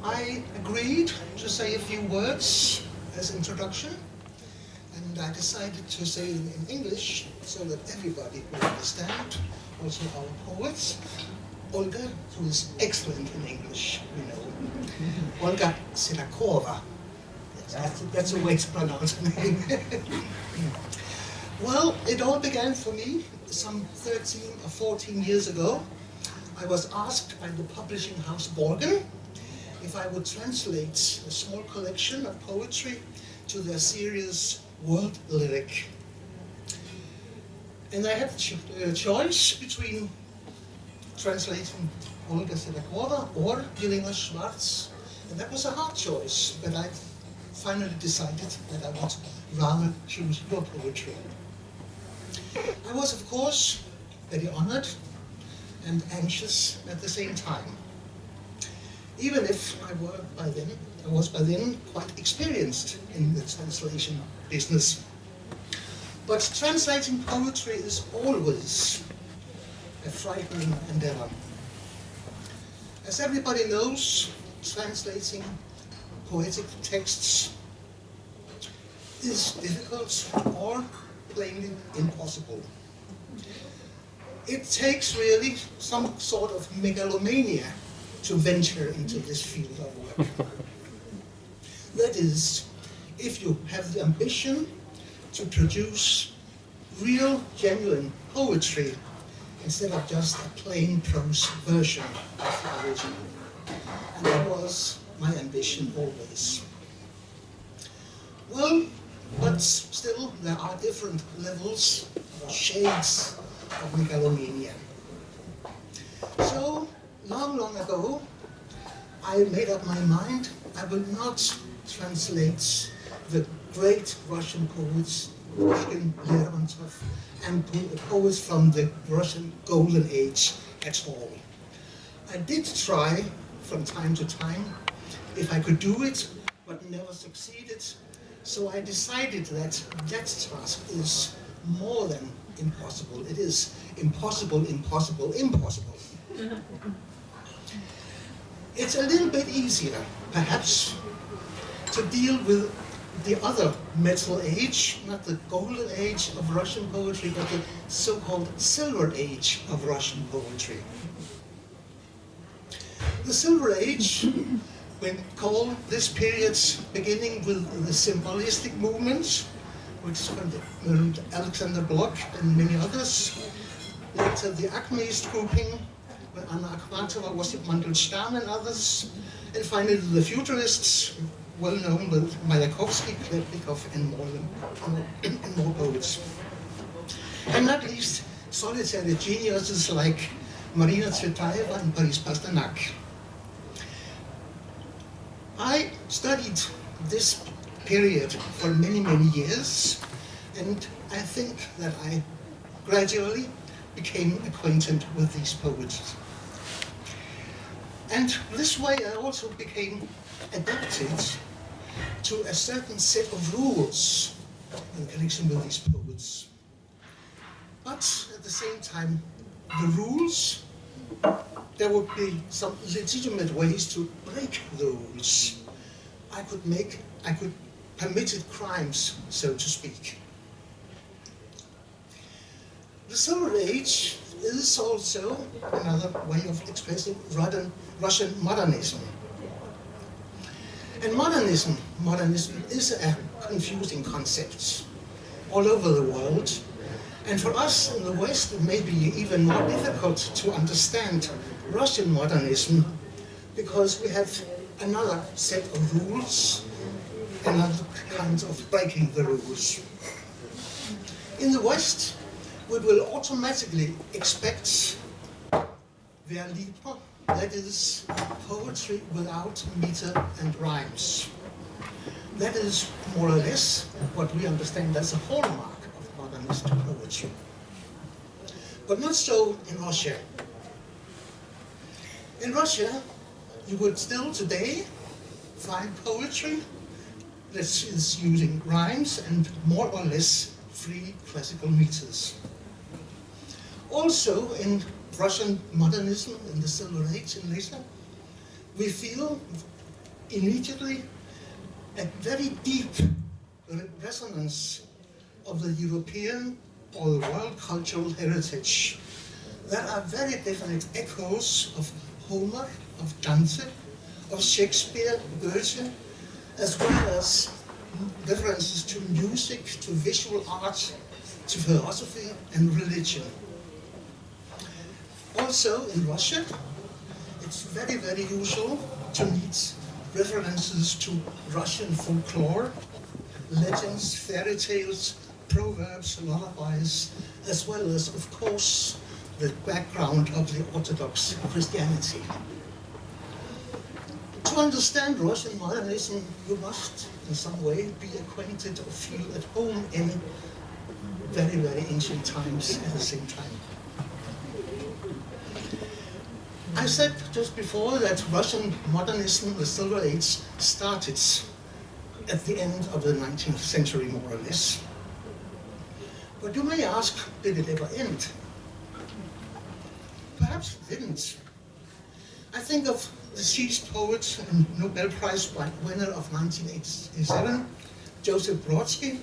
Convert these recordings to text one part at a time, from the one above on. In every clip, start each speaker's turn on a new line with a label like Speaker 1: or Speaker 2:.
Speaker 1: I agreed to say a few words as introduction, and I decided to say it in English so that everybody will understand, also our poets. Olga, who is excellent in English, you know. Olga Sedakova. Yes, that's a way to pronounce her name. Well, it all began for me some 13 or 14 years ago. I was asked by the publishing house Borgen if I would translate a small collection of poetry to their series World Lyric. And I had a choice between translating Olga Sedakova or Jelena Schwartz. And that was a hard choice, but I finally decided that I would rather choose your poetry. I was, of course, very honored and anxious at the same time. Even if I was by then quite experienced in the translation business. But translating poetry is always a frightening endeavor. As everybody knows, translating poetic texts is difficult or plainly impossible. It takes really some sort of megalomania to venture into this field of work. That is, if you have the ambition to produce real, genuine poetry instead of just a plain prose version of the original. And that was my ambition always. Well, but still there are different levels or shades of megalomania. So, long ago, I made up my mind I will not translate the great Russian poets, Pushkin, Lermontov, and poets from the Russian Golden Age at all. I did try from time to time if I could do it, but never succeeded. So I decided that that task is more than impossible. It is impossible, impossible, impossible. It's a little bit easier, perhaps, to deal with the other Metal Age, not the Golden Age of Russian poetry, but the so-called Silver Age of Russian poetry. The Silver Age, we call this period beginning with the symbolistic movement, which concerned Alexander Blok and many others. Later the Acmeist grouping, when Anna Akhmatova, Osip Mandelstam and others. And finally the Futurists, well known with Mayakovsky, Klepnikov and more poets. And not least solitary geniuses like Marina Tsvetaeva and Boris Pasternak. I studied this period for many years, and I think that I gradually became acquainted with these poets. And this way I also became adapted to a certain set of rules in connection with these poets. But at the same time, the rules, there would be some legitimate ways to break the rules. I could permitted crimes, so to speak. The Silver Age is also another way of expressing Russian modernism. And modernism is a confusing concept all over the world. And for us in the West, it may be even more difficult to understand Russian modernism because we have another set of rules, another kind of breaking the rules. In the West, we will automatically expect vers libre, that is, poetry without meter and rhymes. That is more or less what we understand as a hallmark of modernist poetry. But not so in Russia. In Russia, you would still today find poetry that is using rhymes and more or less free classical meters. Also in Russian modernism in the Silver Age in later, we feel immediately a very deep resonance of the European or the world cultural heritage. There are very definite echoes of Homer, of Dante, of Shakespeare, Goethe, as well as references to music, to visual art, to philosophy and religion. Also in Russia, it's very, very usual to meet references to Russian folklore, legends, fairy tales, proverbs, lullabies, as well as, of course, the background of the Orthodox Christianity. To understand Russian modernism, you must in some way be acquainted or feel at home in very, very ancient times at the same time. I said just before that Russian modernism, the Silver Age, started at the end of the 19th century, more or less. But you may ask, did it ever end? Perhaps it didn't. I think of the deceased poet and Nobel Prize winner of 1987, Joseph Brodsky.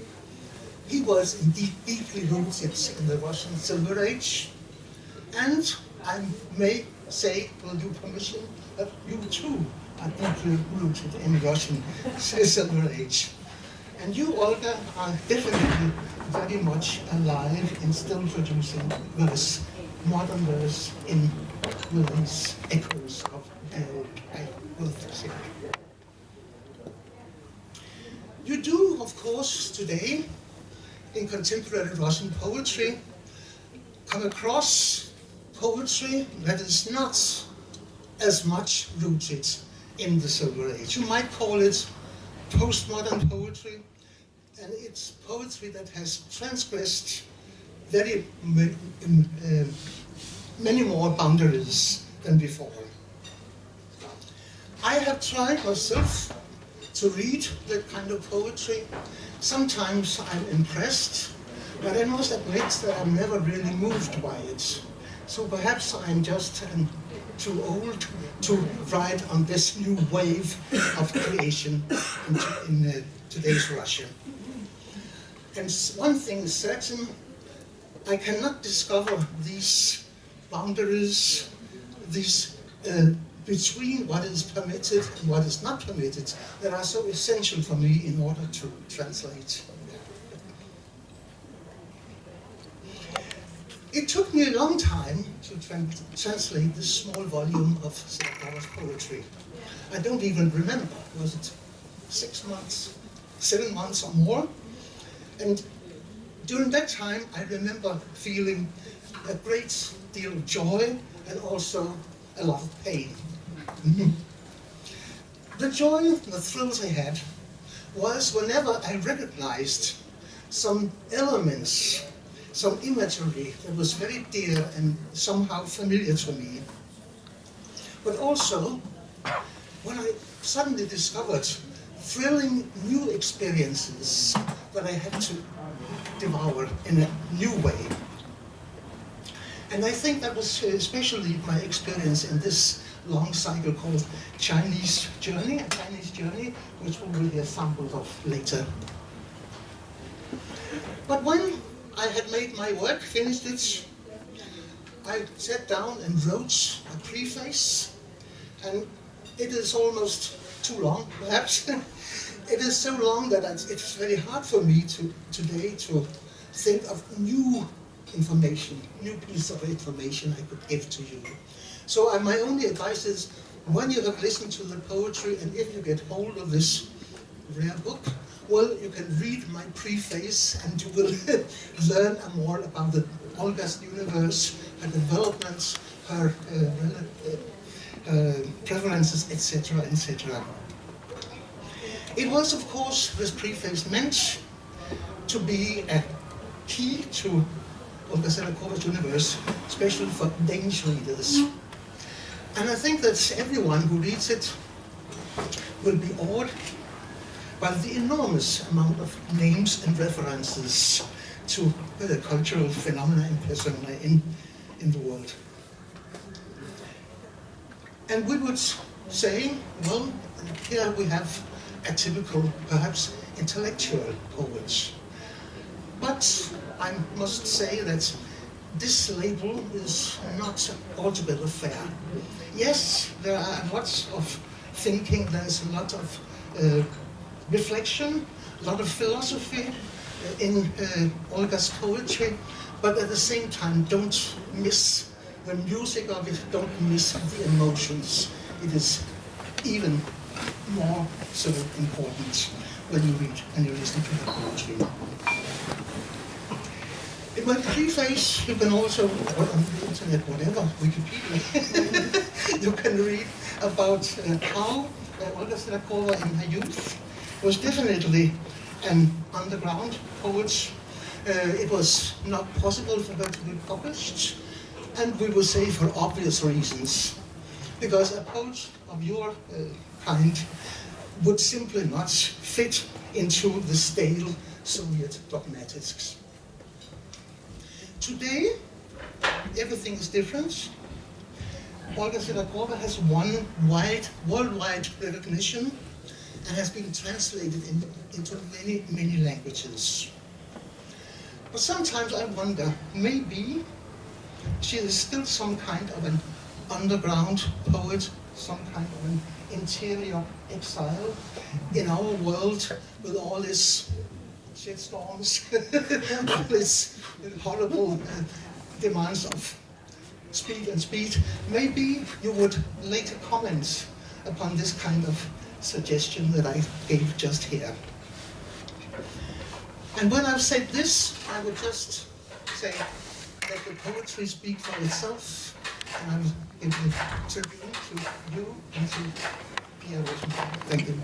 Speaker 1: He was indeed deeply rooted in the Russian Silver Age, and I may say, with your permission, that you too are deeply rooted in Russian Silver Age. And you, Olga, are definitely very much alive and still producing verse, modern verse, with these echoes of the old, I will say. You do, of course, today, in contemporary Russian poetry, come across poetry that is not as much rooted in the Silver Age. You might call it postmodern poetry, and it's poetry that has transgressed very many more boundaries than before. I have tried myself to read that kind of poetry. Sometimes I'm impressed, but I must admit that I'm never really moved by it. So perhaps I'm just too old to ride on this new wave of creation in today's Russia. And one thing is certain, I cannot discover these boundaries, these between what is permitted and what is not permitted, that are so essential for me in order to translate. It took me a long time to translate this small volume of Sedakova's poetry. I don't even remember, was it 6 months, 7 months or more? And during that time, I remember feeling a great deal of joy and also a lot of pain. The joy, the thrills I had, was whenever I recognized some elements, some imagery that was very dear and somehow familiar to me. But also, when I suddenly discovered thrilling new experiences that I had to devour in a new way. And I think that was especially my experience in this long cycle called Chinese Journey, a Chinese journey, which we will hear samples of later. But when I had made my work, finished it, I sat down and wrote a preface, and it is almost too long, perhaps. It is so long that it's very hard for me today to think of new information, new piece of information I could give to you. So my only advice is, when you have listened to the poetry, and if you get hold of this rare book, well, you can read my preface and you will learn more about the Olga's universe, her developments, her preferences, etc., etc. It was, of course, this preface meant to be a key to Olga Sedakova's universe, especially for Danish readers. And I think that everyone who reads it will be awed by the enormous amount of names and references to the cultural phenomena and persona in the world. And we would say, well, here we have a typical, perhaps intellectual poet. But I must say that this label is not altogether fair. Yes, there are lots of thinking, there's a lot of reflection, a lot of philosophy in Olga's poetry, but at the same time, don't miss the music of it, don't miss the emotions. It is even more so important when you read and you listen to the poetry. In my preface, you can also, or on the internet, whatever, Wikipedia, you can read about how Olga Sedakova in her youth was definitely an underground poet. It was not possible for her to be published, and we will say for obvious reasons, because a poet of your kind would simply not fit into the stale Soviet dogmatics. Today, everything is different. Olga Sedakova has won worldwide recognition and has been translated into many, many languages. But sometimes I wonder, maybe she is still some kind of an underground poet, some kind of an interior exile in our world with all these shitstorms, all these horrible demands of speed and speed. Maybe you would later comment upon this kind of suggestion that I gave just here. And when I've said this, I would just say that the poetry speaks for itself, and I will give the tribute to you and to Pierre Rosenthal. Thank you.